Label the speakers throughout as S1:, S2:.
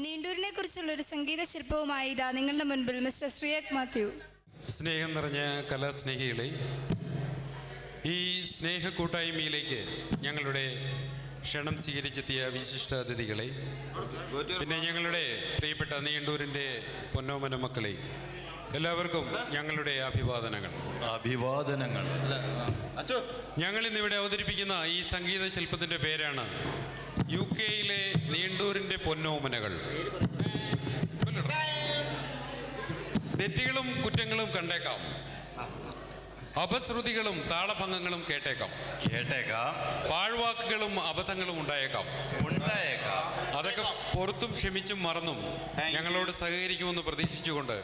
S1: നീണ്ടൂരിനെ കുറിച്ചുള്ളൊരു സംഗീത ശില്പവുമായി ഇതാ നിങ്ങളുടെ മുൻപിൽ മിസ്റ്റർ ശ്രീയക് മാത്യു.
S2: സ്നേഹം നിറഞ്ഞ കലാസ്നേഹികളെ, ഈ സ്നേഹ കൂട്ടായ്മയിലേക്ക് ഞങ്ങളുടെ ക്ഷണം സ്വീകരിച്ചെത്തിയ വിശിഷ്ട അതിഥികളെ, പിന്നെ ഞങ്ങളുടെ പ്രിയപ്പെട്ട നീണ്ടൂരിൻ്റെ പൊന്നോമന മക്കളെ, എല്ലാവർക്കും ഞങ്ങളുടെ അഭിവാദനങ്ങൾ. ഞങ്ങൾ ഇന്നിവിടെ അവതരിപ്പിക്കുന്ന ഈ സംഗീത ശില്പത്തിൻ്റെ പേരാണ് UK-യിലെ നീണ്ടൂരിൻ്റെ പൊന്നോമനകൾ. തെറ്റുകളും കുറ്റങ്ങളും കണ്ടേക്കാം, അപശ്രുതികളും താളഭംഗങ്ങളും കേട്ടേക്കാം, പാഴ്വാക്കുകളും അബദ്ധങ്ങളും ഉണ്ടായേക്കാം. അതൊക്കെ പുറത്തും ക്ഷമിച്ചും മറന്നും ഞങ്ങളോട് സഹകരിക്കുമെന്ന് അഭ്യർത്ഥിച്ചുകൊണ്ട്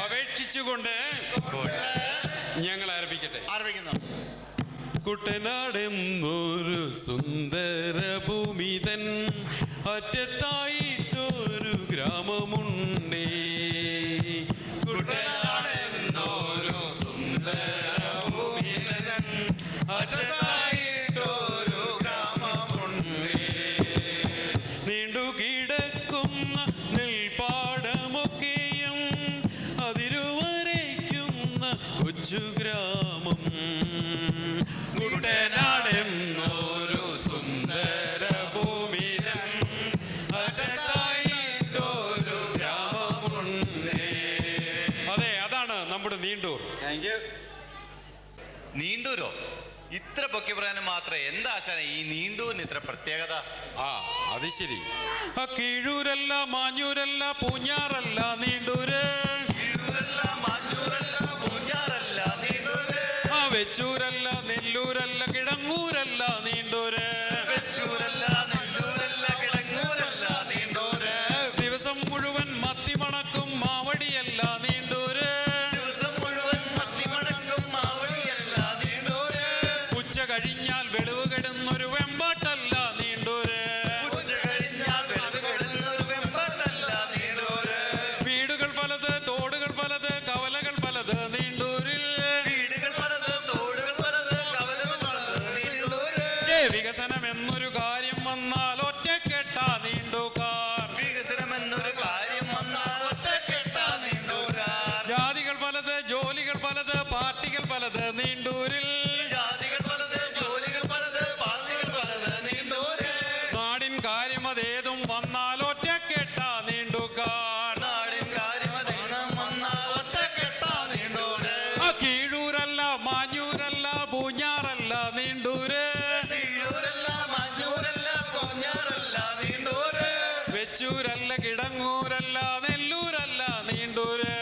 S2: അപേക്ഷിച്ചുകൊണ്ട് ഞങ്ങൾ ആരംഭിക്കുന്നു. കുട്ടനാടെന്നൊരു സുന്ദര ഭൂമിതൻ അറ്റത്തായിട്ടൊരു ഗ്രാമമുണ്ടേ. കുട്ടനാടെന്നൊരു സുന്ദര ഭൂമിതൻ അറ്റത്തായിട്ടൊരു ഗ്രാമമുണ്ടേ. നീണ്ടു കിടക്കുന്ന നെൽപ്പാടമൊക്കെയും അതിരുവരയ്ക്കുന്ന കൊച്ചു ഗ്രാമം. കുട്ടനാടെന്നൊരു സുന്ദര ഭൂമിതൻ അറ്റത്തായിട്ടൊരു ഗ്രാമമുണ്ടേ. അതെ, അതാണ് നമ്മുടെ നീണ്ടൂർ.
S3: നീണ്ടൂരോ? ഇത്ര പൊക്കി പറയാനും മാത്രമേ എന്താ ആശാന ഈ നീണ്ടൂരിന് ഇത്ര പ്രത്യേകത?
S2: അത് ശരി. കീഴൂരല്ല, മാഞ്ഞൂരല്ല, പൂഞ്ഞാറല്ല നീണ്ടൂര്. വെച്ചൂരല്ല, നെല്ലൂരല്ല, കിടങ്ങൂരല്ല നീണ്ടൂര്. ദിവസം മുഴുവൻ മത്തി മണക്കും മാവടിയല്ല നീണ്ടൂര്. ഉച്ച കഴിഞ്ഞാൽ വെളിവ് കെടുന്നൊരു വെമ്പാട്ടല്ല നീണ്ടൂര്. വീടുകൾ പലത്, തോടുകൾ പലത്, കവലകൾ പലത് നീണ്ടൂരിൽ. വികസനം എന്നൊരു കാര്യം വന്നാൽ ഒറ്റക്കെട്ട നീണ്ടൂക്കാർ. ജാതികൾ പലത്, ജോലികൾ പലത്, പാർട്ടികൾ പലത് നീണ്ടൂരിൽ. നാടിൻ കാര്യം അതേതും വന്നാൽ ഒറ്റക്കെട്ട നീണ്ടൂക്കാർ. കീഴൂരല്ല, മാഞ്ഞൂരല്ല, പൂഞ്ഞാറല്ല നീണ്ടൂര്. വെച്ചൂരല്ല, കിടങ്ങൂരല്ല, നെല്ലൂരല്ല നീണ്ടൂര്.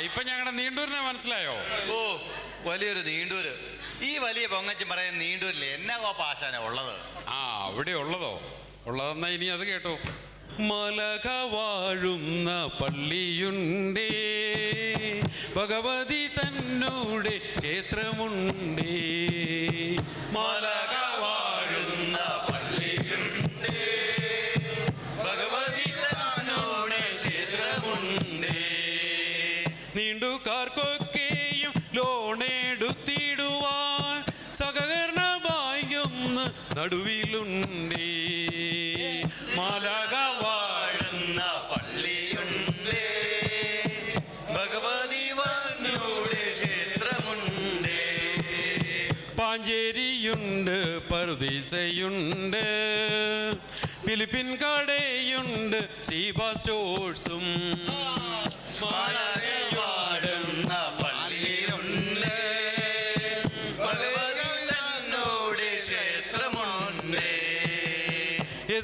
S2: ഇപ്പൊ ഞങ്ങളുടെ നീണ്ടൂരിനെ മനസ്സിലായോ?
S3: ഓ, വലിയൊരു നീണ്ടൂര്. ഈ വലിയ പൊങ്ങച്ചി പറയുന്ന നീണ്ടൂരിൽ എന്നാ പാശാന ഉള്ളത്?
S2: അവിടെ ഉള്ളതെന്നാ ഇനി അത് കേട്ടോ. മലക വാഴുന്ന പള്ളിയുണ്ടേ, ഭഗവതി തന്നോടെ ക്ഷേത്രമുണ്ടേ. മലക വാഴുന്ന പള്ളിയുണ്ടേ, ഭഗവതി തന്നോടെ ക്ഷേത്രമുണ്ടേ. നീണ്ടുകാർക്കൊക്കെയും ലോണെടുത്തിടുവാൻ സഹകരണ ബാങ്കൊന്ന് നടുവിലുണ്ടേ. മലക വാഴുന്ന പള്ളിയുണ്ടേ, ഭഗവതി വന്നോടെ ക്ഷേത്രമുണ്ടേ. പാഞ്ചേരിയുണ്ട്, പറുദീസയുണ്ട്, ഫിലിപ്പിൻ കടയുണ്ട്, ശീബ സ്റ്റോഴ്സും. മലക വാഴുന്ന പള്ളിയുണ്ട്, ഭഗവതി വന്നോടെ ക്ഷേത്രമുണ്ടേ.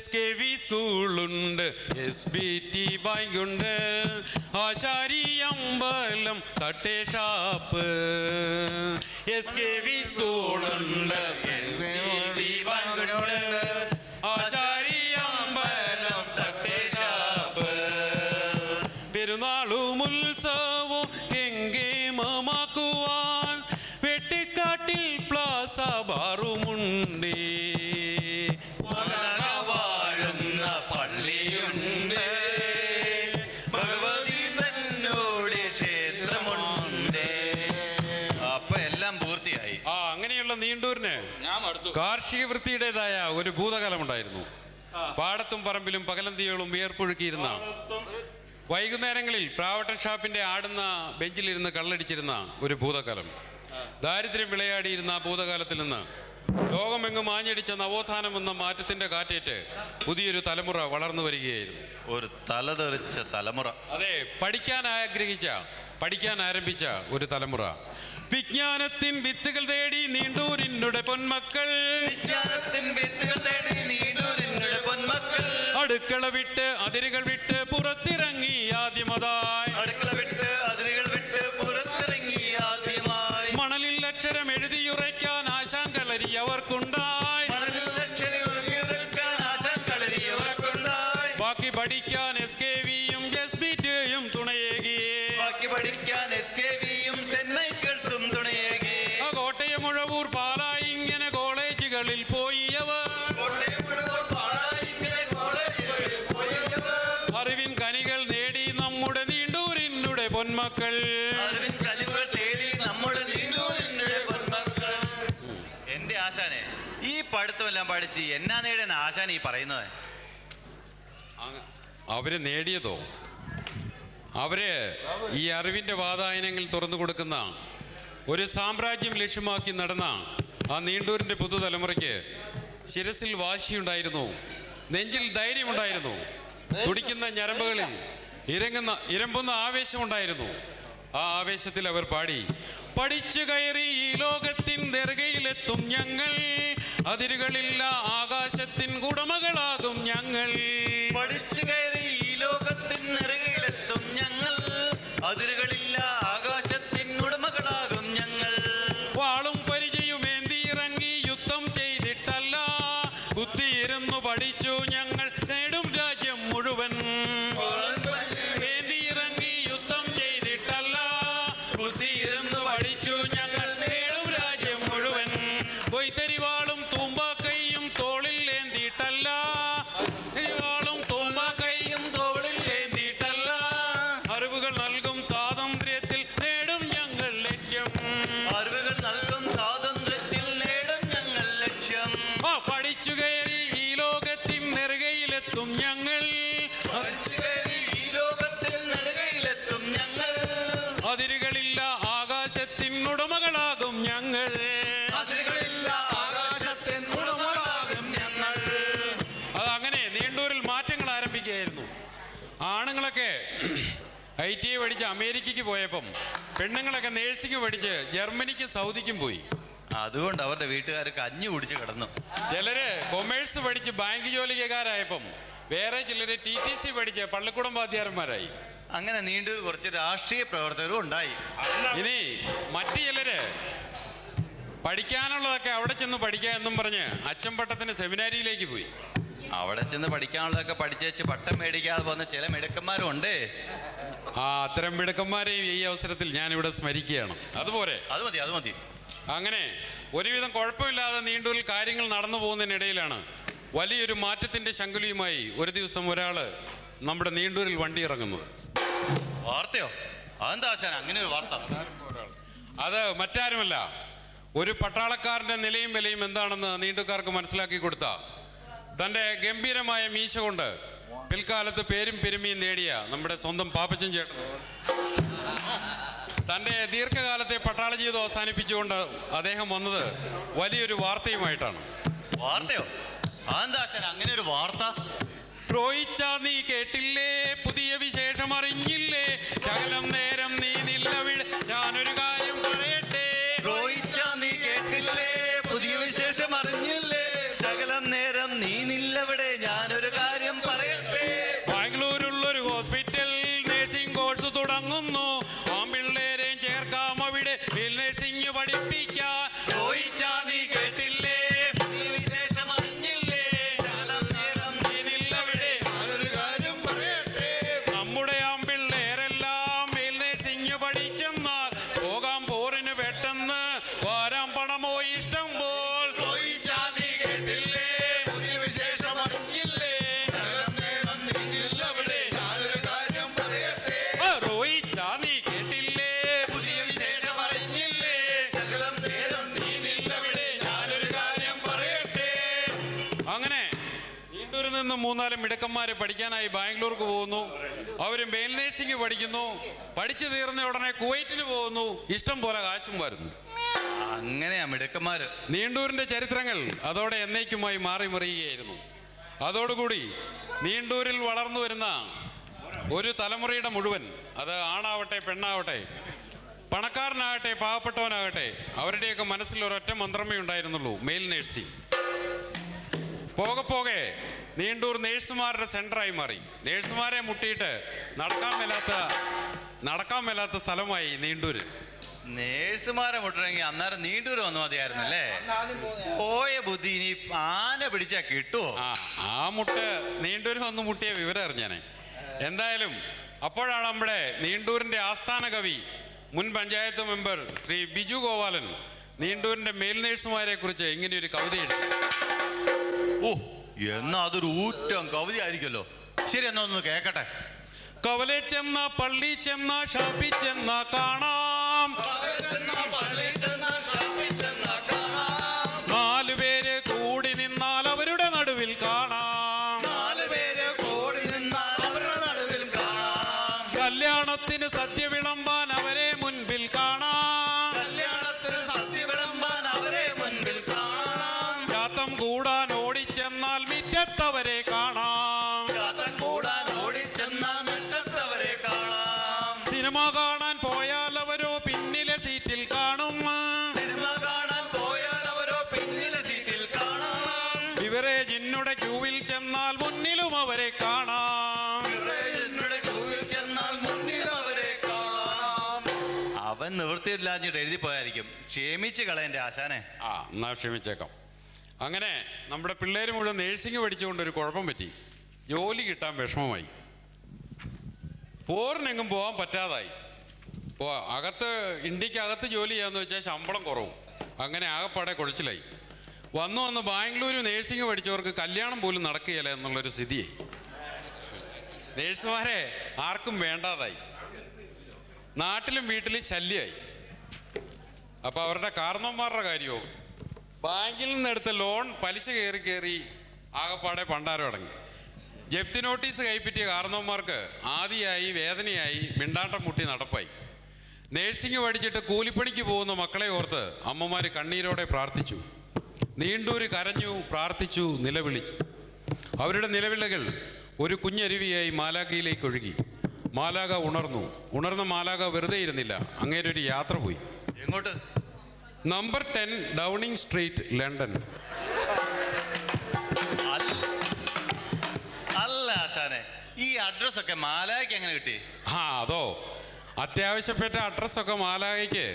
S2: SKV സ്കൂളുണ്ട്, SBT ബാങ്കുണ്ട്, ആശാരി അമ്പലം, തട്ടേ ഷാപ്പ്. SKV സ്കൂളുണ്ട്, SBT ബാങ്കുണ്ട്, ആശാരി അമ്പലം, തട്ടേ ഷാപ്പ്. പെരുന്നാളും ഉത്സവവും കെങ്കേമമാക്കുവാൻ വെട്ടിക്കാട്ടിൽ പ്ലാസ ബാറുമുണ്ടേ. പള്ളിയുണ്ട്, ഭഗവതി തന്നോടെ ക്ഷേത്രമുണ്ട്.
S3: അപ്പൊ എല്ലാം പൂർത്തിയായി.
S2: നീണ്ടൂരിന് കാർഷിക വൃത്തിയുടേതായ ഒരു ഭൂതകാലമുണ്ടായിരുന്നു. പാടത്തും പറമ്പിലും പകലന്തികളും വിയർപ്പൊഴുക്കിയിരുന്ന, വൈകുന്നേരങ്ങളിൽ പ്രാവട്ട ഷാപ്പിന്റെ ആടുന്ന ബെഞ്ചിലിരുന്ന് കള്ളടിച്ചിരുന്ന ഒരു ഭൂതകാലം. ദാരിദ്ര്യം വിളയാടിയിരുന്ന ആ ഭൂതകാലത്തിൽ നിന്ന് ലോകമെങ്ങും ആഞ്ഞടിച്ച നവോത്ഥാനം എന്ന മാറ്റത്തിന്റെ കാറ്റേറ്റ് പുതിയൊരു തലമുറ വളർന്നു വരികയായിരുന്നു.
S3: ഒരു തലതെറിച്ച തലമുറ.
S2: അതെ, പഠിക്കാൻ ആരംഭിച്ച ഒരു തലമുറ. വിജ്ഞാനത്തിൻ വിത്തുകൾ തേടി നീണ്ടൂരിനുടെ പൊന്മക്കൾ, അടുക്കള വിട്ട് അതിരുകൾ വിട്ട് പുറത്തിറങ്ങി ആദ്യമതായി, മണലിൽ അക്ഷരം എഴുതിയുറയ്ക്കാൻ ആശാൻ കളരി അവർക്കുണ്ടായി, ബാക്കി പഠിക്കാൻ SKVയും SBTയും തുണയേകി, കോട്ടയം മുഴവൂർ പാലായി ഇങ്ങനെ കോളേജുകളിൽ പോയി അവർ, അറിവിൻ കനികൾ നേടി നമ്മുടെ നീണ്ടൂരിനുടെ പൊന്മക്കൾ.
S3: എന്റെ ആശാനെ, ഈ പഠിത്തമെല്ലാം പഠിച്ച് എന്നാ നേടിയെന്ന് ആശാൻ ഈ പറയുന്നത്?
S2: അവര് നേടിയതോ, അവര് ഈ അറിവിന്റെ വാതായനങ്ങൾ തുറന്നു കൊടുക്കുന്ന ഒരു സാമ്രാജ്യം ലക്ഷ്യമാക്കി നടന്ന ആ നീണ്ടൂരിന്റെ പുതുതലമുറയ്ക്ക് ശിരസിൽ വാശിയുണ്ടായിരുന്നു, നെഞ്ചിൽ ധൈര്യമുണ്ടായിരുന്നു, തുടിക്കുന്ന ഞരമ്പുകളിൽ ഇരമ്പുന്ന ആവേശമുണ്ടായിരുന്നു. ആ ആവേശത്തിൽ അവർ പാടി, പഠിച്ചു കയറി ഈ ലോകത്തിൻ നെറുകയിലെത്തും ഞങ്ങൾ, അതിരുകളില്ല ആകാശത്തിൻ ഉടമകളാകും ഞങ്ങൾ.
S3: പഠിച്ചു കയറി ഈ ലോകത്തിൻ നെറുകയിലെത്തും ഞങ്ങൾ, അതിരുകളില്ല ആകാശത്തിൻ ഉടമകളാകും ഞങ്ങൾ.
S2: വാളും പരിചയുമേന്തി ഇറങ്ങി യുദ്ധം ചെയ്തിട്ടല്ല, കുത്തിയിരുന്നു പഠിച്ചു ഞങ്ങൾ നേടും രാജ്യം മുഴുവൻ. ഏന്തിയിറങ്ങി യുദ്ധം ചെയ്തിട്ടല്ല, കുത്തിയിരുന്നു പഠിച്ചു ഞങ്ങൾ നേടും രാജ്യം മുഴുവൻ. കൊയ്ത്തരിവാളും തൂമ്പാക്കൈയും തോളിൽ ഏന്തിയിട്ടല്ല, അറിവുകൾ നൽകും സ്വാതന്ത്ര്യത്തിൽ നേടും ഞങ്ങൾ ലക്ഷ്യം. പഠിച്ചു കയറി ഈ ലോകത്തിൻ നെറുകയിലെത്തും ഞങ്ങൾ, അതിരുകളില്ല ആകാശത്തിൻ ഉടമകളാകും ഞങ്ങൾ. അതങ്ങനെ നീണ്ടൂരിൽ മാറ്റങ്ങൾ ആരംഭിക്കുകയായിരുന്നു. ആണുങ്ങളൊക്കെ ITI പഠിച്ച് അമേരിക്കയ്ക്ക് പോയപ്പം പെണ്ണുങ്ങളൊക്കെ നേഴ്സിംഗ് പഠിച്ച് ജർമ്മനിക്കും സൗദിക്കും പോയി.
S3: അതുകൊണ്ട് അവരുടെ വീട്ടുകാർ കഞ്ഞി കുടിച്ച് കിടന്നു.
S2: ചിലര് കൊമേഴ്സ് പഠിച്ച് ബാങ്ക് ജോലിക്കാരായപ്പം വേറെ ചിലര് TTC പഠിച്ച് പള്ളിക്കൂടം വാദ്യാരന്മാരായി.
S3: അങ്ങനെ നീണ്ടൂർ കുറച്ച് രാഷ്ട്രീയ പ്രവർത്തകരും ഉണ്ടായി.
S2: ഇനി മറ്റു ചിലര് പഠിക്കാനുള്ളതൊക്കെ അവിടെ ചെന്ന് പഠിക്കുക എന്നും പറഞ്ഞ് അച്ചമ്പട്ടത്തിന് സെമിനാരിയിലേക്ക് പോയി.
S3: അവിടെ ചെന്ന് പഠിക്കാനുള്ളതൊക്കെ പഠിച്ചേച്ച് പട്ടം മേടിക്കാതെ പോകുന്ന ചില മിടുക്കന്മാരും ഉണ്ട്.
S2: അത്തരം മിടുക്കന്മാരെയും ഈ അവസരത്തിൽ ഞാനിവിടെ സ്മരിക്കുകയാണ്. അതുപോലെ
S3: അത് മതി.
S2: അങ്ങനെ ഒരുവിധം കുഴപ്പമില്ലാതെ നീണ്ടൂരിൽ കാര്യങ്ങൾ നടന്നു പോകുന്നതിനിടയിലാണ് വലിയൊരു മാറ്റത്തിന്റെ ശങ്കുലിയുമായി ഒരു ദിവസം ഒരാള് നമ്മുടെ നീണ്ടൂരിൽ വണ്ടി ഇറങ്ങുന്നത്.
S3: വാർത്തയോ? അതെന്താ ആശാൻ അങ്ങനെ ഒരു വാർത്ത?
S2: അത് മറ്റാരുമല്ല, ഒരു പട്ടാളക്കാരന്റെ നിലയും വിലയും എന്താണെന്ന് നീണ്ടൂർക്കാർക്ക് മനസ്സിലാക്കി കൊടുത്ത, തന്റെ ഗംഭീരമായ മീശ കൊണ്ട് പിൽക്കാലത്ത് പേരും പെരുമയും നേടിയ നമ്മുടെ സ്വന്തം പാപ്പച്ചൻ ചേട്ടൻ തന്റെ ദീർഘകാലത്തെ പട്ടാള ജീവിതം അവസാനിപ്പിച്ചുകൊണ്ട് അദ്ദേഹം വന്നത് വലിയൊരു വാർത്തയുമായിട്ടാണ്.
S3: വാർത്തയോ? അതെന്താ ആശാൻ അങ്ങനെ ഒരു വാർത്ത?
S2: ദ്രോഹിച്ച നീ കേട്ടില്ലേ, പുതിയ വിശേഷം അറിഞ്ഞില്ലേ, ശകലം നേരം നീ നില്ലവിടെ ഞാനൊരു കാര്യം പറയട്ടെ.
S3: ദ്രോഹിച്ച നീ കേട്ടില്ലേ, പുതിയ വിശേഷം അറിഞ്ഞില്ലേ, ശകലം നേരം നീ നില്ലവിടെ ഞാനൊരു കാര്യം പറയട്ടെ.
S2: ബാംഗ്ലൂരുള്ളൊരു ഹോസ്പിറ്റൽ നഴ്സിംഗ് കോഴ്സ് തുടങ്ങുന്നു, ആൺപിള്ളേരെയും ചേർക്കാം അവിടെ നഴ്സിംഗ് പഠിപ്പിക്കാം.
S3: ദ്രോഹിച്ച നീ കേട്ടില്ലേ, പുതിയ വിശേഷം അറിഞ്ഞില്ലേ, ശകലം നേരം നീ നില്ലവിടെ ഞാനൊരു കാര്യം പറയട്ടെ.
S2: നമ്മുടെ ആൺപിള്ളേരെല്ലാം നഴ്സിംഗ് പഠിച്ചെന്നാൽ പോകാം പോറിന് പെട്ടെന്ന്, വരാം പണമോ ഇഷ്ടം പോൽ. നിന്ന് 3-4 മിടുക്കന്മാര് പഠിക്കാനായി ബാംഗ്ലൂർക്ക് പോകുന്നു. അവര് മെയിൽ നേഴ്സിംഗ് പഠിക്കുന്നു. പഠിച്ചു തീർന്ന ഉടനെ കുവൈറ്റിന് പോകുന്നു. ഇഷ്ടം പോലെ കാശും വരുന്നു.
S3: അങ്ങനെയാ മിടുക്കന്മാര്.
S2: നീണ്ടൂരിന്റെ ചരിത്രങ്ങൾ അതോടെ എന്നേക്കുമായി മാറി മറിയുകയായിരുന്നു. അതോടുകൂടി നീണ്ടൂരിൽ വളർന്നു വരുന്ന ഒരു തലമുറയുടെ മുഴുവൻ, അത് ആണാവട്ടെ പെണ്ണാവട്ടെ, പണക്കാരനാകട്ടെ പാവപ്പെട്ടവനാകട്ടെ, അവരുടെയൊക്കെ മനസ്സിൽ ഒരൊറ്റ മന്ത്രമേ ഉണ്ടായിരുന്നുള്ളൂ, മെയിൽ നേഴ്സിംഗ്. പോകെ പോകെ നീണ്ടൂർ നേഴ്സുമാരുടെ സെന്ററായി മാറി. നേഴ്സുമാരെ മുട്ടിയിട്ട് നടക്കാൻ മേലാത്ത സ്ഥലമായി നീണ്ടൂര്.
S3: നേഴ്സുമാരെ മുട്ടണമെങ്കിൽ അന്നേരം നീണ്ടൂര് വന്നു മതിയായിരുന്നു അല്ലേ? പോയ ബുദ്ധി ഇനി ആന പിടിച്ചാ കിട്ടുവോ?
S2: ആ മുട്ട് നീണ്ടൂര് വന്ന് മുട്ടിയ വിവരം അറിഞ്ഞാനെ. എന്തായാലും അപ്പോഴാണ് നമ്മുടെ നീണ്ടൂരിന്റെ ആസ്ഥാന കവി, മുൻ പഞ്ചായത്ത് മെമ്പർ ശ്രീ ബിജു ഗോപാലൻ നീണ്ടൂരിന്റെ മെയിൽ നേഴ്സുമാരെ കുറിച്ച് ഇങ്ങനെയൊരു കവിത എഴുതി.
S3: ഓ, എന്നാ അതൊരു ഊറ്റം കവിത ആയിരിക്കുമല്ലോ. ശരി, എന്നാ ഒന്ന് കേക്കട്ടെ.
S2: കവലെ ചെന്ന പള്ളി ചെന്ന ഷാപ്പി ചെന്ന കാണാം, 4 പേര് കൂടി നിന്നാൽ അവരുടെ നടുവിൽ കാണാം, കല്യാണത്തിന് സദ്യ വിളമ്പാൻ അവരെ മുൻപിൽ കാണാം, ജാത്തം കൂടാൻ ഓടിച്ചെന്നാൽ മിറ്റത്തവരെ കാണാം, സിനിമ കാണാൻ പോയാൽ അവരോ പിന്നിലെ സീറ്റിൽ കാണും, ബിവറേജിനുടെ ക്യൂവിൽ ചെന്നാൽ മുന്നിലും അവരെ കാണാം.
S3: അവൻ നിവൃത്തിയില്ലാഞ്ഞിട്ട് എഴുതി പോയായിരിക്കും. ക്ഷമിച്ച് കളയന്റെ ആശാനെ.
S2: എന്നാ ക്ഷമിച്ചേക്കാം. അങ്ങനെ നമ്മുടെ പിള്ളേർ മുഴുവൻ നേഴ്സിംഗ് പഠിച്ചുകൊണ്ടൊരു കുഴപ്പം പറ്റി. ജോലി കിട്ടാൻ വിഷമമായി. പോറിനെങ്ങും പോകാൻ പറ്റാതായി. ഇന്ത്യക്കകത്ത് ജോലി ചെയ്യാന്ന് വെച്ചാൽ ശമ്പളം കുറവും. അങ്ങനെ ആകെപ്പാടെ കുഴച്ചിലായി. വന്ന് ബാംഗ്ലൂര് നേഴ്സിംഗ് പഠിച്ചവർക്ക് കല്യാണം പോലും നടക്കുകയില്ല എന്നുള്ളൊരു സ്ഥിതിയായി. നേഴ്സുമാരെ ആർക്കും വേണ്ടാതായി. നാട്ടിലും വീട്ടിലും ശല്യമായി. അപ്പൊ അവരുടെ കാരണവന്മാരുടെ കാര്യമോ, ബാങ്കിൽ നിന്നെടുത്ത ലോൺ പലിശ കയറി ആകെപ്പാടെ പണ്ടാരം അടങ്ങി. ജപ്തി നോട്ടീസ് കൈപ്പറ്റിയ കാരണവന്മാർക്ക് ആദിയായി, വേദനയായി, മിണ്ടാട്ടം മുട്ടി നടപ്പായി. നേഴ്സിംഗ് പഠിച്ചിട്ട് കൂലിപ്പണിക്ക് പോകുന്ന മക്കളെ ഓർത്ത് അമ്മമാര് കണ്ണീരോടെ പ്രാർത്ഥിച്ചു. നീണ്ടൂര് കരഞ്ഞു, പ്രാർത്ഥിച്ചു, നിലവിളിച്ചു. അവരുടെ നിലവിളികൾ ഒരു കുഞ്ഞരുവിയായി മാലാഖയിലേക്ക് ഒഴുകി. മാലാഖ ഉണർന്ന മാലാഖ വെറുതെ ഇരുന്നില്ല. അങ്ങേരൊരു യാത്ര പോയി.
S3: എങ്ങോട്ട്?
S2: Number 10 Downing street, London.
S3: അല്ല ആശാനെ, ഈ അഡ്രസ് ഒക്കെ മാലാഖയ്ക്ക് എങ്ങനെ കിട്ടി?
S2: അതോ, അത്യാവശ്യപ്പെട്ട അഡ്രസ്സൊക്കെ മാലാഖയ്ക്ക്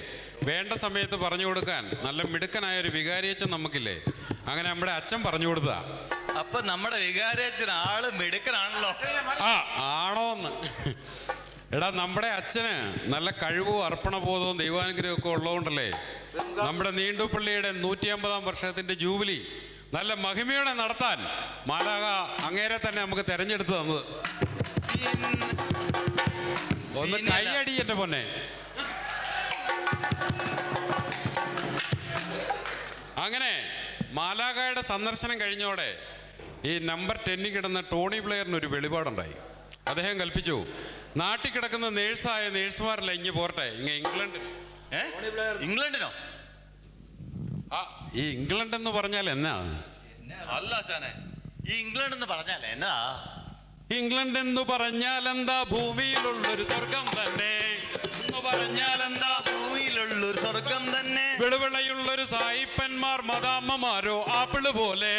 S2: വേണ്ട സമയത്ത് പറഞ്ഞു കൊടുക്കാൻ നല്ല മിടുക്കനായ ഒരു വികാരിയച്ഛൻ നമുക്കില്ലേ, അങ്ങനെ നമ്മുടെ അച്ഛൻ പറഞ്ഞു കൊടുത്താ.
S3: അപ്പൊ നമ്മുടെ വികാരിയച്ഛൻ ആള് മിടുക്കനാണല്ലോ.
S2: ആണോന്ന്? എടാ, നമ്മുടെ അച്ഛന് നല്ല കഴിവും അർപ്പണബോധവും ദൈവാനുഗ്രഹവും ഒക്കെ ഉള്ളതുകൊണ്ടല്ലേ നമ്മുടെ നീണ്ടൂപ്പള്ളിയുടെ 150-ാം വർഷത്തിന്റെ ജൂബിലി നല്ല മഹിമയോടെ നടത്താൻ മാലാഖ അങ്ങേരെ തന്നെ നമുക്ക് തെരഞ്ഞെടുത്ത് തന്നത്. ഒന്ന് കൈയടി എന്റെ പൊന്നെ. അങ്ങനെ മാലാഖയുടെ സന്ദർശനം കഴിഞ്ഞോടെ ഈ നമ്പർ 10 കിടന്ന ടോണി ബ്ലെയറിന് ഒരു വെളിപാടുണ്ടായി. അദ്ദേഹം കൽപ്പിച്ചു, നാട്ടിൽ കിടക്കുന്ന നേഴ്സായ നേഴ്സുമാരല്ല ഇങ്ങ് പോരട്ടെ,
S3: ഇംഗ്ലണ്ടിനോ?
S2: ഈ ഇംഗ്ലണ്ട് എന്ന് പറഞ്ഞാൽ എന്നാ?
S3: അല്ല ആശാനെ, ഈ ഇംഗ്ലണ്ട് എന്ന് പറഞ്ഞാൽ എന്നാ?
S2: ഇംഗ്ലണ്ട് എന്ന് പറഞ്ഞാൽ എന്താ? ഭൂമിയിലുള്ളൊരു സ്വർഗം തന്നെ എന്ന് പറഞ്ഞാൽ എന്താ?
S3: ഭൂമിയിലുള്ളൊരു സ്വർഗം തന്നെ.
S2: വിളുവിളയുള്ളൊരു സായിപ്പന്മാർ മദാമ്മമാരോ ആപ്പിള് പോലെ,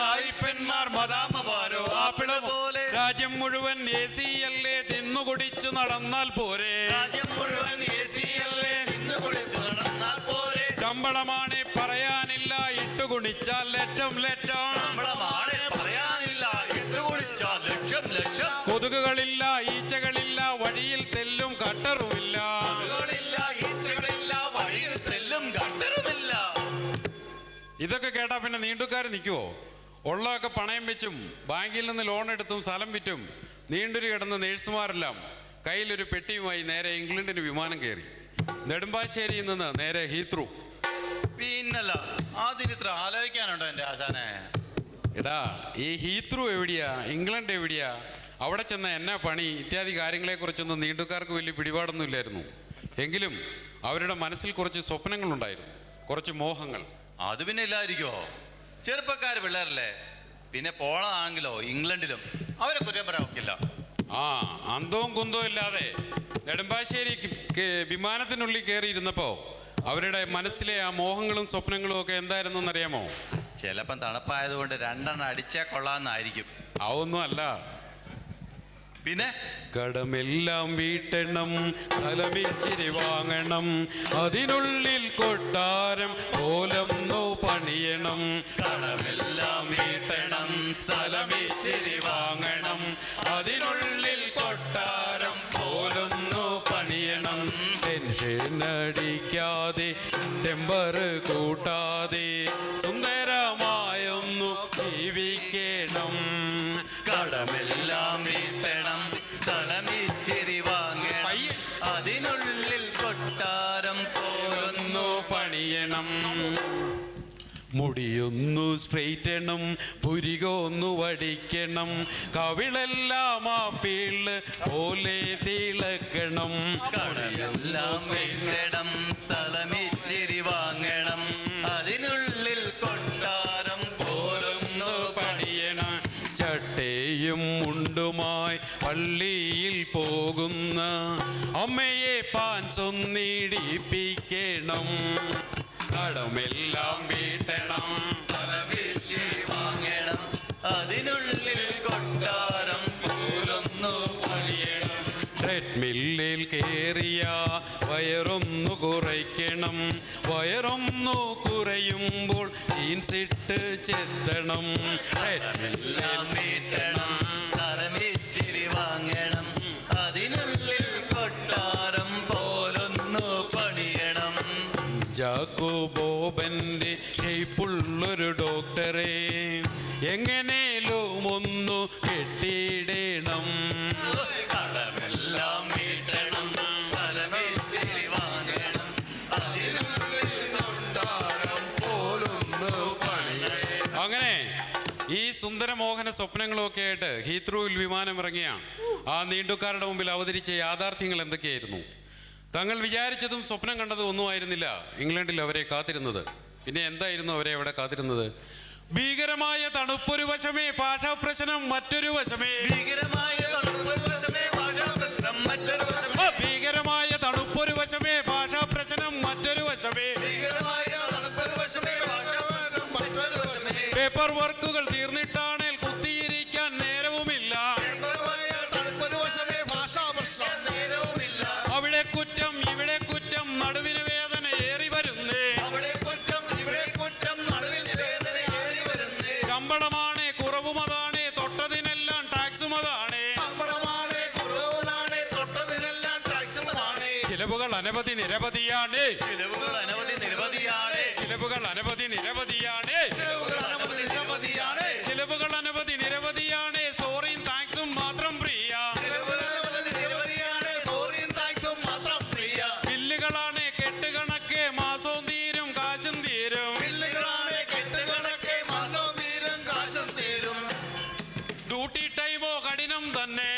S3: സായിപ്പന്മാർ മദാമ്മമാരോ ആപ്പിള് പോലെ.
S2: രാജ്യം മുഴുവൻ AC അല്ലേ, തിന്നുകുടിച്ചു നടന്നാൽ പോരെ.
S3: രാജ്യം മുഴുവൻ AC അല്ലേ, തിന്നുകുടിച്ചു നടന്നാൽ പോരെ.
S2: ശമ്പളമാണ് പറയാനില്ല, ഇട്ടുകുണിച്ചാൽ ലക്ഷം ലക്ഷം.
S3: ശമ്പളമാണ് പറയാനില്ല, ഇട്ടുകുടിച്ചാൽ ലക്ഷം ലക്ഷം.
S2: കൊതുകുകളില്ല, ഈച്ചകളില്ല, വഴിയിൽ തെല്ലും കട്ടറുമില്ല. ഇതൊക്കെ കേട്ടാ പിന്നെ നീണ്ടുകാർ നിൽക്കുവോ? ഉള്ളതൊക്കെ പണയം വെച്ചും ബാങ്കിൽ നിന്ന് ലോൺ എടുത്തും സ്ഥലം വിറ്റും നീണ്ടൊരു കിടന്ന നേഴ്സുമാരെല്ലാം കയ്യിലൊരു പെട്ടിയുമായി നേരെ ഇംഗ്ലണ്ടിന് വിമാനം കയറി. നെടുമ്പാശ്ശേരിയിൽ നിന്ന് നേരെ ഹീത്രൂ.
S3: പിന്നല്ല, അതിനിത്ര ആലോചിക്കാനുണ്ടോ എൻ്റെ ആശാനെ?
S2: എടാ, ഈ ഹീത്രൂ എവിടെയാ, ഇംഗ്ലണ്ട് എവിടെയാ, അവിടെ ചെന്ന എന്നാ പണി ഇത്യാദി കാര്യങ്ങളെക്കുറിച്ചൊന്നും നീണ്ടുകാർക്ക് വലിയ പിടിപാടൊന്നും ഇല്ലായിരുന്നു. എങ്കിലും അവരുടെ മനസ്സിൽ കുറച്ച് സ്വപ്നങ്ങളുണ്ടായിരുന്നു, കുറച്ച് മോഹങ്ങൾ.
S3: അത് പിന്നെ ഇല്ലാതിരിക്കോ? ചെറുപ്പക്കാർ പിള്ളേരല്ലേ. പിന്നെ പോളതാണെങ്കിലോ ഇംഗ്ലണ്ടിലും അവരെ കുറ്റം പറയാൻ ഒക്കില്ല.
S2: ആ, അന്തവും കുന്തവും ഇല്ലാതെ നെടുമ്പാശ്ശേരി വിമാനത്തിനുള്ളിൽ കയറിയിരുന്നപ്പോ അവരുടെ മനസ്സിലെ ആ മോഹങ്ങളും സ്വപ്നങ്ങളും ഒക്കെ എന്തായിരുന്നെന്നറിയാമോ?
S3: ചിലപ്പം തണുപ്പായതുകൊണ്ട് 2 അടിച്ചാൽ കൊള്ളാന്നായിരിക്കും.
S2: അതൊന്നും അല്ല.
S3: പിന്നെ
S2: കടമെല്ലാം വീട്ടണം, സ്ഥലമിച്ചിരി വാങ്ങണം, അതിനുള്ളിൽ കൊട്ടാരം പോലൊന്നു പണിയണം.
S3: കടമെല്ലാം വീട്ടണം,
S2: സ്ഥലമിച്ചിരി വാങ്ങണം, അതിനുള്ളിൽ കൊട്ടാരം പോലൊന്നു പണിയണം. ടെൻഷൻ അടിക്കാതെ ടെമ്പർ കൂട്ടാതെ സുന്ദരമായൊന്നു ജീവിക്കണം.
S3: കടമെല്ലാം വീട്ടണം, സ്ഥലമിച്ചിരി വാങ്ങണം, അതിനുള്ളിൽ കൊട്ടാരം പോലൊന്നു
S2: പണിയണം. മുടിയൊന്നു സ്ട്രെയിറ്റണം, പുരികൊന്നു വടിക്കണം, കവിളെല്ലാം ആ പീള് പോലെ തിളക്കണം.
S3: കടമെല്ലാം വീട്ടണം, സ്ഥലമിച്ചിരി വാങ്ങണം, അതിനുള്ളിൽ കൊട്ടാരം പോലൊന്നു
S2: പണിയണം. ചട്ടയും മുണ്ടുമായി പള്ളിയിൽ പോകുന്ന അമ്മയെ പാൻസൊന്നിടിപ്പിക്കണം. കടമെല്ലാം വീട്ടണം,
S3: സ്ഥലമിച്ചിരി വാങ്ങണം, അതിനുള്ളിൽ കൊട്ടാരം പോലൊന്നു പണിയണം.
S2: ട്രെഡ്മില്ലിൽ കേറിയ വയറൊന്നു കുറയ്ക്കണം, വയറൊന്നു കുറയുമ്പോൾ ജീൻസിട്ട് ചെത്തണം.
S3: എല്ലാം വീട്ടണം, സ്ഥലമിച്ചിരി വാങ്ങണം, അതിനുള്ളിൽ കൊട്ടാരം പോലൊന്നു പണിയണം.
S2: ജാക്കോ ബോബന്റെ ഷേപ്പുള്ളൊരു ഡോക്ടറെ എങ്ങനേലും ഒന്ന് കെട്ടിയിടണം.
S3: കടമെല്ലാം വീട്ടണം, സ്ഥലമിച്ചിരി വാങ്ങണം, അതിനുള്ളിൽ കൊട്ടാരം പോലൊന്നു പണിയണം.
S2: അങ്ങനെ ഈ സുന്ദരമോഹന സ്വപ്നങ്ങളൊക്കെ ആയിട്ട് ഹീത്രൂവിൽ വിമാനം ഇറങ്ങിയ ആ നീണ്ടുകാരുടെ മുമ്പിൽ അവതരിച്ച യാഥാർത്ഥ്യങ്ങൾ എന്തൊക്കെയായിരുന്നു? തങ്ങൾ വിചാരിച്ചതും സ്വപ്നം കണ്ടതും ഒന്നും ആയിരുന്നില്ല ഇംഗ്ലണ്ടിൽ അവരെ കാത്തിരുന്നത്. പിന്നെ എന്തായിരുന്നു അവരെ അവിടെ കാത്തിരുന്നത്? ഭീകരമായ തണുപ്പൊരു വശമേ, ഭാഷാ പ്രശ്നം മറ്റൊരു വശമേ.
S3: ഭീകരമായ തണുപ്പൊരു വശമേ, ഭാഷാ പ്രശ്നം മറ്റൊരു വശമേ.
S2: ഭീകരമായ തണുപ്പൊരു വശമേ, ഭാഷാ പ്രശ്നം മറ്റൊരു വശമേ.
S3: ഭീകരമായ തണുപ്പൊരു വശമേ, ഭാഷാ പ്രശ്നം മറ്റൊരു വശമേ.
S2: പേപ്പർ വർക്കുകൾ തീർന്നിട്ടാണേൽ കുത്തിയിരിക്കാൻ നേരവുമില്ല.
S3: തണുപ്പൊരു വശമേ, ഭാഷാ പ്രശ്നം നേരവുമില്ല.
S2: അവിടെ കുറ്റം ഇവിടെ കുറ്റം, നടുവിന് വേദന ഏറി വരുന്നേ.
S3: അവിടെ കുറ്റം ഇവിടെ കുറ്റം, നടുവിൽ വേദന ഏറി വരുന്നേ.
S2: ശമ്പളമാണേ കുറവുമതാണേ, തൊട്ടതിനെല്ലാം ടാക്സും അതാണേ.
S3: ശമ്പളമാണ് കുറവുമാണ്, തൊട്ടതിനെല്ലാം ടാക്സുമാണ്.
S2: ചിലവുകൾ അനവധി നിരവധിയാണ്,
S3: ചിലവുകൾ അനവധി നിരവധിയാണ്.
S2: ചിലവുകൾ അനവധി നിരവധിയാണ്,
S3: ചിലവുകൾ അനവധി നിരവധിയാണ്.
S2: ചിലവുകൾ അനവധി നിരവധിയാണ്. സോറിയും താങ്ക്സും മാത്രം പ്രിയ.
S3: ചിലവുകൾ അനവധി നിരവധിയാണ്. സോറിയും താങ്ക്സും മാത്രം പ്രിയ.
S2: ബില്ലുകളാണ് കെട്ടുകണക്കെ, മാസവും തീരും കാശും തീരും.
S3: ബില്ലുകളാണ് കെട്ടുകണക്കെ, മാസവും തീരും കാശും തീരും.
S2: ഡ്യൂട്ടി ടൈമോ കഠിനം തന്നെ,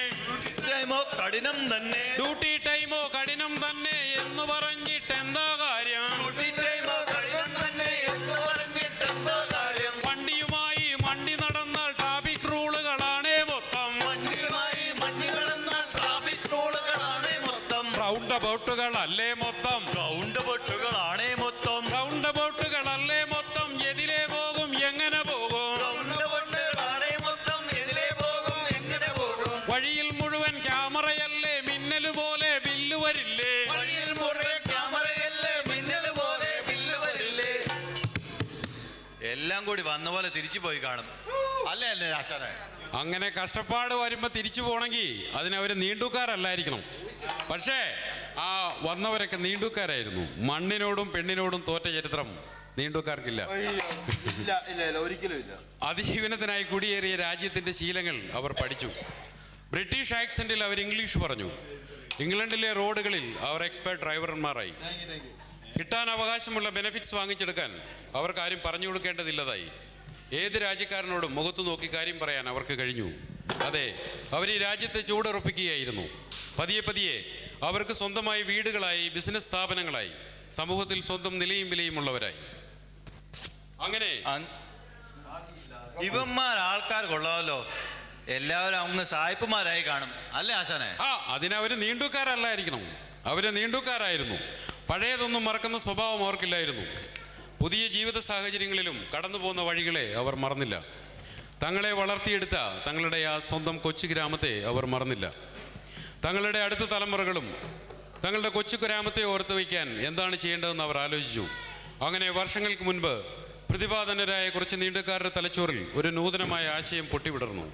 S3: ടൈമോ കഠിനം തന്നെ.
S2: ഡ്യൂട്ടി ടൈമോ കഠിനം തന്നെ എന്ന് പറഞ്ഞിട്ട് എന്താ കാര്യം?
S3: ഡ്യൂട്ടി ടൈമോ കഠിനം തന്നെ എന്ന് പറഞ്ഞിട്ട് എന്താ കാര്യം?
S2: വണ്ടിയുമായി മണ്ടി നടന്നാൽ ട്രാഫിക് റൂളുകളാണേ മൊത്തം.
S3: വണ്ടിയുമായി മണ്ണി കടന്നാൽ ട്രാഫിക് റൂളുകളാണ് മൊത്തം.
S2: റൗണ്ട് അബൌട്ടുകളല്ലേ മൊത്തം,
S3: റൗണ്ട് ബോട്ടുകളാണ് മൊത്തം.
S2: റൗണ്ട് അബൌട്ടുകളല്ലേ മൊത്തം. എതിലേ പോകും എങ്ങനെ പോകും?
S3: റൗണ്ട് ബോട്ടുകളാണ് മൊത്തം. എതിലേ പോകും എങ്ങനെ പോകും?
S2: വഴിയിൽ മുഴുവൻ ക്യാമറയല്ലേ, മിന്നല് പോലെ ബില്ല് വരില്ലേ.
S3: വഴിയിൽ മുഴുവൻ ക്യാമറയല്ലേ, മിന്നൽ പോലെ ബില്ല് വരില്ലേ. എല്ലാം കൂടി വന്ന പോലെ തിരിച്ചു പോയി കാണും. അല്ലേ അല്ലേ ആശാനെ?
S2: അങ്ങനെ കഷ്ടപ്പാട് വരുമ്പോ തിരിച്ചു പോണെങ്കിൽ അതിനവര് നീണ്ടുകാരല്ലായിരിക്കണം. പക്ഷേ ആ വന്നവരൊക്കെ നീണ്ടുകാരായിരുന്നു. മണ്ണിനോടും പെണ്ണിനോടും തോറ്റ ചരിത്രം നീണ്ടുകാർക്കില്ല.
S4: ഒരിക്കലും ഇല്ല.
S2: അതിജീവനത്തിനായി കുടിയേറിയ രാജ്യത്തിന്റെ ശീലങ്ങൾ അവർ പഠിച്ചു. ബ്രിട്ടീഷ് ആക്സെന്റിൽ അവർ ഇംഗ്ലീഷ് പറഞ്ഞു. ഇംഗ്ലണ്ടിലെ റോഡുകളിൽ അവർ എക്സ്പെർട്ട് ഡ്രൈവർമാരായി. കിട്ടാൻ അവകാശമുള്ള ബെനിഫിറ്റ്സ് വാങ്ങിച്ചെടുക്കാൻ അവർക്ക് ആരും പറഞ്ഞു കൊടുക്കേണ്ടതില്ലതായി. ഏത് രാജ്യക്കാരനോടും മുഖത്തു നോക്കി കാര്യം പറയാൻ അവർക്ക് കഴിഞ്ഞു. അതെ, അവർ ഈ രാജ്യത്തെ ചൂടുറപ്പിക്കുകയായിരുന്നു. പതിയെ പതിയെ അവർക്ക് സ്വന്തമായി വീടുകളായി, ബിസിനസ് സ്ഥാപനങ്ങളായി, സമൂഹത്തിൽ സ്വന്തം നിലയും വിലയും ഉള്ളവരായി. അങ്ങനെ
S3: ഇവന്മാർ ആൾക്കാർ കൊള്ളാമല്ലോ. എല്ലാവരും അങ്ങ് സായിപ്പുമാരായി കാണും അല്ലേ ആശാനെ?
S2: അതിനവര് നീണ്ടൂക്കാരല്ലായിരിക്കണം, അവര് നീണ്ടൂക്കാരായിരുന്നു. പഴയതൊന്നും മറക്കുന്ന സ്വഭാവം അവർക്കില്ലായിരുന്നു. പുതിയ ജീവിത സാഹചര്യങ്ങളിലും കടന്നു പോകുന്ന വഴികളെ അവർ മറന്നില്ല. തങ്ങളെ വളർത്തിയെടുത്ത തങ്ങളുടെ ആ സ്വന്തം കൊച്ചു ഗ്രാമത്തെ അവർ മറന്നില്ല. തങ്ങളുടെ അടുത്ത തലമുറകളും തങ്ങളുടെ കൊച്ചു ഗ്രാമത്തെ ഓർത്ത് വയ്ക്കാൻ എന്താണ് ചെയ്യേണ്ടതെന്ന് അവർ ആലോചിച്ചു. അങ്ങനെ വർഷങ്ങൾക്ക് മുൻപ് പ്രതിഭാധനരായ കുറച്ച് നീണ്ടക്കാരുടെ തലച്ചോറിൽ ഒരു നൂതനമായ ആശയം പൊട്ടിവിടർന്നു.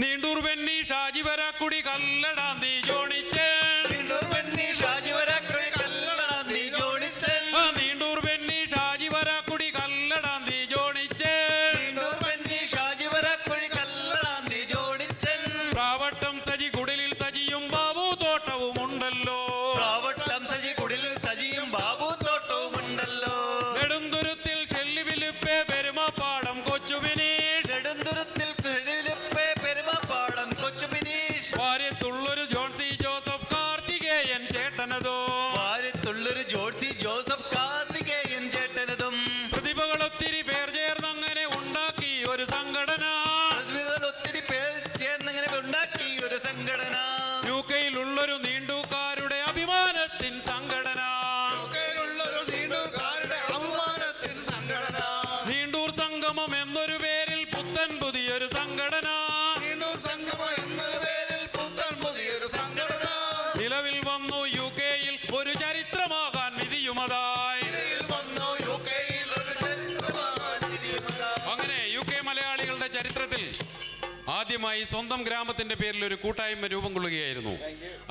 S2: നീണ്ടൂർ വെണ്ണി ഷാജി വരാക്കുടി കല്ലടാ നീ ജോണിച്ചേ, നീണ്ടൂർ വെണ്ണി ഷാജി വരാക്കുടി കല്ലടാ നീ ജോണിച്ചേ, നീണ്ടൂർ വെണ്ണി ഷാജി വരാക്കുടി കല്ലടാ നീ ജോണിച്ചേ, നീണ്ടൂർ വെണ്ണി ഷാജി വരാക്കുടി കല്ലടാ നീ ജോണിച്ചേ. പ്രാവട്ടം സജി കുടിലിൽ സജിയും ബാബു തോട്ടവും ഉണ്ടല്ലോ, പ്രാവട്ടം സജി കുടിലിൽ സജിയും ബാബു തോട്ടവും ഉണ്ടല്ലോ. നെടുന്തുരുത്തിൽ ഷെല്ലി വിലിപ്പേ പെരുമാപ്പാടം കൊച്ചുബിനീഷ്, നെടുന്തുരുത്തിൽ വാര്യത്തുള്ളൊരു ജോൺസി ജോസഫ് കാർത്തികേയൻ ചേട്ടനതോ, വാര്യത്തുള്ളൊരു ജോൺസി ജോസഫ് കാർത്തികേയൻ ചേട്ടനതും. പ്രതിഭകൾ ഒത്തിരി പേർ ചേർന്നങ്ങനെ ഉണ്ടാക്കി ഒരു സംഘടന, പ്രതിഭകൾ ഒത്തിരി പേർ ചേർന്നങ്ങനെ ഉണ്ടാക്കി ഒരു സംഘടന. യുകെയിലുള്ളൊരു നീണ്ടൂക്കാരുടെ അഭിമാനത്തിൻ സംഘടന, യുകെയിലുള്ളൊരു നീണ്ടൂക്കാരുടെ അഭിമാനത്തിൻ സംഘടന. നീണ്ടൂർ സംഗമം എന്നൊരു പേരിൽ പുത്തൻ പുതിയൊരു സംഘടന, നീണ്ടൂർ സംഗമം എന്നൊരു പേരിൽ പുത്തൻ പുതിയൊരു സംഘടന നിലവിൽ വന്നു. യുകെയിൽ ഒരു ചരിത്രമാകാൻ വിധിയുമതായി, അങ്ങനെ യുകെ മലയാളികളുടെ ചരിത്രത്തിൽ ആദ്യമായി സ്വന്തം ഗ്രാമത്തിന്റെ പേരിൽ ഒരു കൂട്ടായ്മ രൂപം കൊള്ളുകയായിരുന്നു.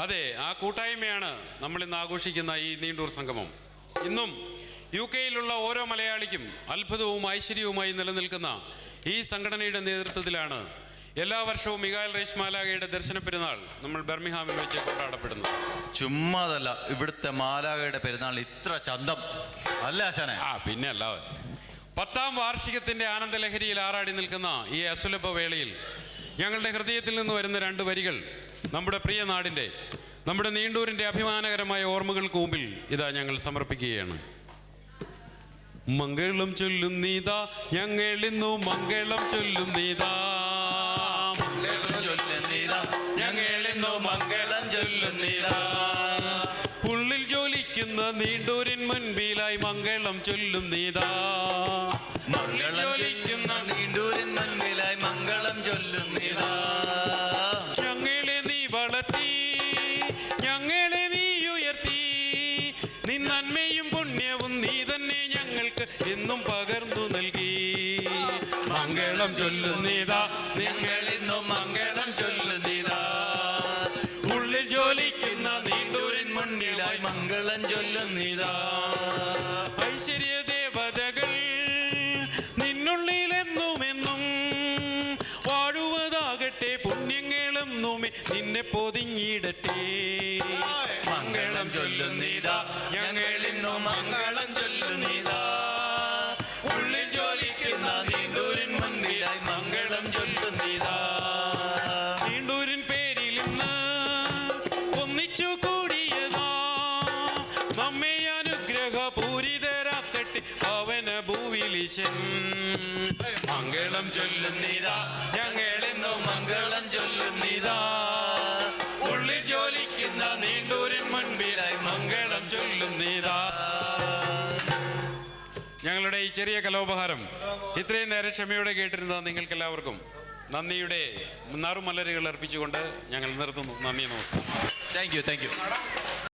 S2: അതെ, ആ കൂട്ടായ്മയാണ് നമ്മൾ ഇന്ന് ആഘോഷിക്കുന്ന ഈ നീണ്ടൂർ സംഗമം. ഇന്നും യുകെയിലുള്ള ഓരോ മലയാളിക്കും അത്ഭുതവും ഐശ്വര്യവുമായി നിലനിൽക്കുന്ന ഈ സംഘടനയുടെ നേതൃത്വത്തിലാണ് എല്ലാ വർഷവും മിഖായേൽ റൈഷ് മാലാഖയുടെ ദർശന പെരുന്നാൾ നമ്മൾ ബർമിംഗ്ഹാമിൽ വെച്ച് കൊണ്ടാടപ്പെടുന്നു.
S3: ചുമ്മാതല്ല, ഇവിടുത്തെ മാലാഖയുടെ പെരുന്നാൾ ഇത്ര ചന്തം അല്ല ആശാനെ?
S2: പിന്നെ അല്ല. 10ാം വാർഷികത്തിന്റെ ആനന്ദലഹരിയിൽ ആറാടി നിൽക്കുന്ന ഈ അസുലഭ വേളയിൽ ഞങ്ങളുടെ ഹൃദയത്തിൽ നിന്ന് വരുന്ന 2 വരികൾ നമ്മുടെ പ്രിയ നാടിന്റെ, നമ്മുടെ നീണ്ടൂരിന്റെ അഭിമാനകരമായ ഓർമ്മകൾക്ക് മുമ്പിൽ ഇതാ ഞങ്ങൾ സമർപ്പിക്കുകയാണ്. മംഗളം ചൊല്ലുന്നീതാ ഞങ്ങളിന്നു മംഗളം ചൊല്ലുന്നീതാ, ഞങ്ങളിന്നു മംഗളം ചൊല്ലുന്നീതാ. ഉള്ളിൽ ജോലിക്കുന്ന നീണ്ടൂരിൻ മുൻപിലായി മംഗളം ചൊല്ലുന്നീതാ, മംഗളം ജോലിക്കുന്ന നീണ്ടൂരിൻ മുൻപിലായി മംഗളം ചൊല്ലുന്നീതാ. ഞങ്ങളെ നീ വളർത്തി, ഞങ്ങളെ നീ ഉയർത്തി, നിൻ നന്മയും പുണ്യവും നീ തന്നെ ഞങ്ങൾക്ക് എന്നും പകർന്നു നൽകി. മംഗളം ചൊല്ലുന്നീതാ, ഞങ്ങളിന്നും മംഗളം ചൊല്ലുന്നീതാ. ഉള്ളിൽ ജോലിക്കുന്ന നീണ്ടൂരിൻ മുന്നിലായി മംഗളം ചൊല്ലുന്നീതാ. ഐശ്വര്യ ദേവതകൾ നിന്നുള്ളിലെന്നുമെന്നും വാഴുവതാകട്ടെ, പുണ്യങ്ങളെന്നുമേ നിന്നെ പൊതിഞ്ഞിടട്ടെ. മംഗളം ചൊല്ലുന്നീതാ, ഞങ്ങളിന്നും മംഗളം ചൊല്ലുന്നീതാ. ഉള്ളിൽ ജോലിക്കുന്ന നീണ്ടൂരിൻ മുൻപിലായി മംഗളം ചൊല്ലുന്നീതാ. നീണ്ടൂരിൻ പേരിൽ ഇന്ന് ഒന്നിച്ചു കൂടിയതാ, നമ്മെ അനുഗ്രഹപൂരിതരാക്കട്ടെ അവന ഭൂവിലിശൻ. മംഗളം ചൊല്ലുന്നീതാ, ഞങ്ങളിന്നും മംഗളം ചൊല്ലുന്നീതാ. ഉള്ളിൽ ജോലിക്കുന്ന നീണ്ടൂരിൻ മുൻപിലായി മംഗളം ചൊല്ലുന്നീതാ. ഞങ്ങളുടെ ഈ ചെറിയ കലോപഹാരം ഇത്രയും നേരം ക്ഷമയോടെ കേട്ടിരുന്ന നിങ്ങൾക്കെല്ലാവർക്കും നന്ദിയുടെ നറുമലരുകൾ അർപ്പിച്ചുകൊണ്ട് ഞങ്ങൾ നിർത്തുന്നു. നന്ദി, നമസ്കാരം.
S3: Thank you.